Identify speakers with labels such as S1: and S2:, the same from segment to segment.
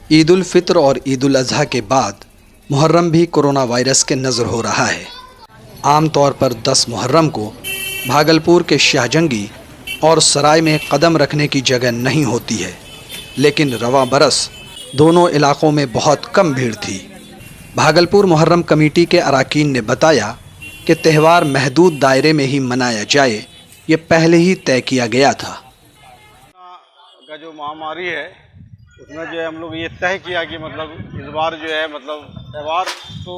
S1: ईद उल फित्र और ईद उल अजहा के बाद मुहर्रम भी कोरोना वायरस के नज़र हो रहा है। आमतौर पर 10 मुहर्रम को भागलपुर के शाहजंगी और सराय में कदम रखने की जगह नहीं होती है, लेकिन रवां बरस दोनों इलाकों में बहुत कम भीड़ थी। भागलपुर मुहर्रम कमेटी के अरकान ने बताया कि त्यौहार महदूद दायरे में ही मनाया जाए, ये पहले ही तय किया गया था।
S2: का जो महामारी है उसमें जो है हम लोग ये तय किया कि मतलब इस बार जो है मतलब त्यौहार तो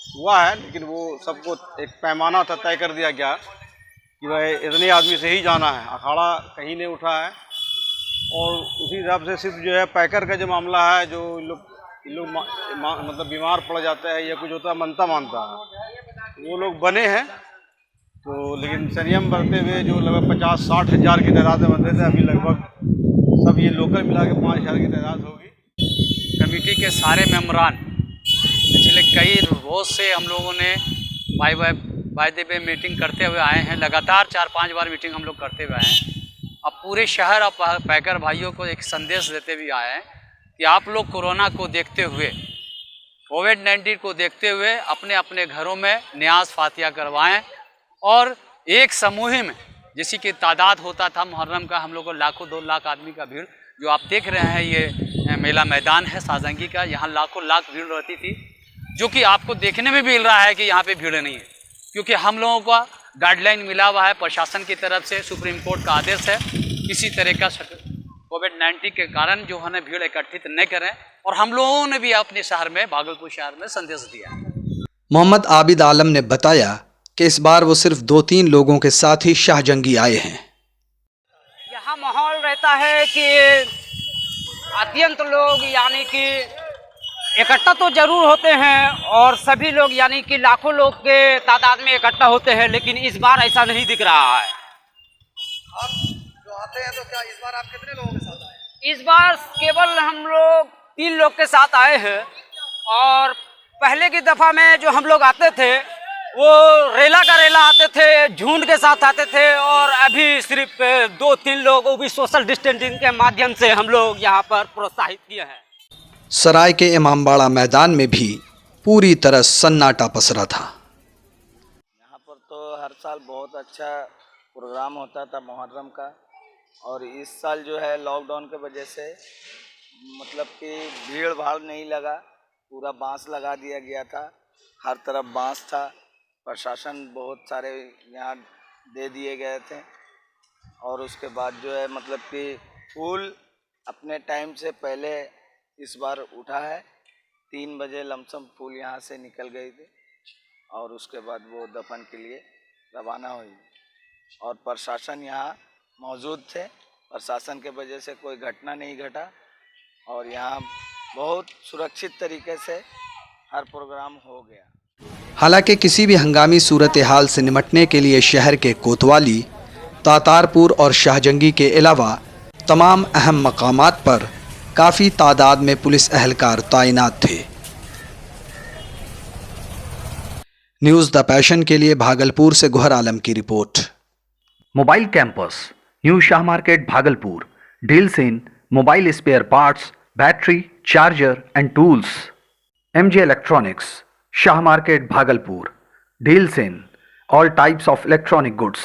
S2: हुआ है, लेकिन वो सबको एक पैमाना था तय कर दिया गया कि भाई इतने आदमी से ही जाना है, अखाड़ा कहीं नहीं उठा है। और उसी हिसाब से सिर्फ जो है पैकर का जो मामला है, जो इन लोग मतलब बीमार पड़ जाता है या कुछ होता है मनता मानता है, वो लोग बने हैं। तो लेकिन संयम बरतते हुए जो लगभग 50-60 हज़ार की तादाद में बनते थे, अभी लगभग सब ये लोकल मिला के 5,000 की तादाद होगी।
S3: कमेटी के सारे मेंबरान पिछले कई रोज़ से हम लोगों ने वायदे पे मीटिंग करते हुए आए हैं। लगातार 4-5 बार मीटिंग हम लोग करते हुए आए हैं। अब पूरे शहर और पैकर भाइयों को एक संदेश देते हुए आए हैं कि आप लोग कोरोना को देखते हुए, कोविड-19 को देखते हुए अपने अपने घरों में न्याज फातिया करवाएं और एक समूह में जिसी की तादाद होता था मुहर्रम का, हम लोग को लाखों 2 लाख आदमी का भीड़, जो आप देख रहे हैं ये मेला मैदान है शाहजंगी का, यहाँ लाखों लाख भीड़ रहती थी, जो कि आपको देखने में मिल रहा है कि यहाँ पे भीड़ नहीं है, क्योंकि हम लोगों का गाइडलाइन मिला हुआ है प्रशासन की तरफ से। सुप्रीम कोर्ट का आदेश है किसी तरह का कोविड-19 के कारण जो है भीड़ इकट्ठित नहीं करें, और हम लोगों ने भी अपने शहर में, भागलपुर शहर में संदेश दिया।
S1: मोहम्मद आबिद आलम ने बताया कि इस बार वो सिर्फ 2-3 लोगों के साथ ही शाहजंगी आए हैं।
S4: यहाँ माहौल रहता है कि अत्यंत लोग यानी कि इकट्ठा तो जरूर होते हैं, और सभी लोग यानी कि लाखों लोग के तादाद में इकट्ठा होते हैं, लेकिन इस बार ऐसा नहीं दिख रहा है।
S5: आप जो आते हैं तो क्या इस बार आप कितने लोगों के साथ आए?
S4: इस बार केवल हम लोग 3 लोग के साथ आए हैं, और पहले की दफ़ा में जो हम लोग आते थे वो रेला का रेला आते थे, झुंड के साथ आते थे, और अभी सिर्फ 2-3 लोग, वो भी सोशल डिस्टेंसिंग के माध्यम से हम लोग यहाँ पर प्रोत्साहित किए हैं।
S1: सराय के इमामबाड़ा मैदान में भी पूरी तरह सन्नाटा पसरा था।
S6: यहाँ पर तो हर साल बहुत अच्छा प्रोग्राम होता था मुहर्रम का, और इस साल जो है लॉकडाउन के वजह से मतलब कि भीड़ भाड़ नहीं लगा, पूरा बांस लगा दिया गया था, हर तरफ बांस था। प्रशासन बहुत सारे यहाँ दे दिए गए थे, और उसके बाद जो है मतलब कि फूल अपने टाइम से पहले इस बार उठा है। 3 बजे लमसम फूल यहाँ से निकल गई थी, और उसके बाद वो दफन के लिए रवाना हुई, और प्रशासन यहाँ मौजूद थे। प्रशासन के वजह से कोई घटना नहीं घटा, और यहाँ बहुत सुरक्षित तरीके से हर प्रोग्राम हो गया।
S1: हालांकि किसी भी हंगामी सूरत हाल से निपटने के लिए शहर के कोतवाली, तातारपुर और शाहजंगी के अलावा तमाम अहम मकामात पर काफ़ी तादाद में पुलिस अहलकार तैनात थे। न्यूज़ द पैशन के लिए भागलपुर से गुहर आलम की रिपोर्ट।
S7: Mobile campus, new Shah market Bhagalpur, deals in mobile spare parts, battery, charger and tools. MJ electronics, Shah market Bhagalpur, deals in all types of electronic goods.